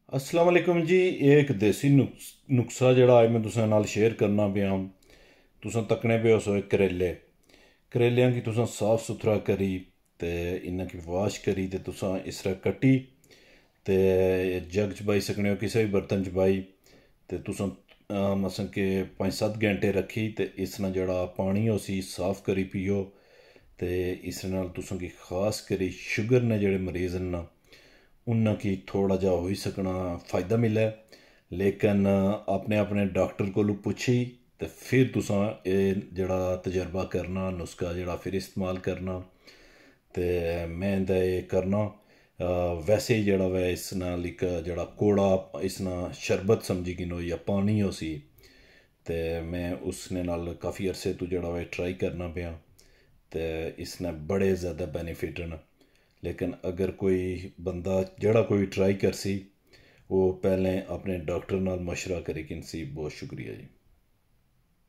अस्सलाम वालेकुम जी। ये एक देसी नुस्खा जड़ा अज मैं तुसें नाल शेयर करना पिया। तुसें तकने पे हो सो करेले करेलियां की तुसें साफ सुथरा करी ते इन्ना की वाश करी ते तुसें इस तरह कट्टी ते जग च पाई सकने हो, किसी भी बर्तन च पाई ते तुसें मसन के 5-7 घंटे रखी ते इस ना जड़ा पानी है उसी साफ करी पियो। ते इस नाल तुसें की खास करी शुगर ने जेह्ड़े मरीज न ना उन्ना की थोड़ा जा होई सकना फ़ायदा मिलै। लेकिन अपने अपने डॉक्टर कोलू पुच्छी ते फिर तुसां एह् जेह्ड़ा तजर्बा करना नुस्खा जेह्ड़ा फिर इस्तेमाल करना। ते मैं इंदा एह् करना। वैसे ही जेह्ड़ा वै इस नाल इक जेह्ड़ा कोड़ा इस ना शरबत समझी किनो या पानी उसी ते मैं उसने नाल काफ़ी अरसे तो जेह्ड़ा वै ट्राई करना पिया ते इसने बड़े ज़्यादा बेनिफिट न। लेकिन अगर कोई बंदा जेह्ड़ा कोई ट्राई करसी वो पैह्लें अपने डॉक्टर नाल मशवरा करी किनसी। बहुत शुक्रिया जी।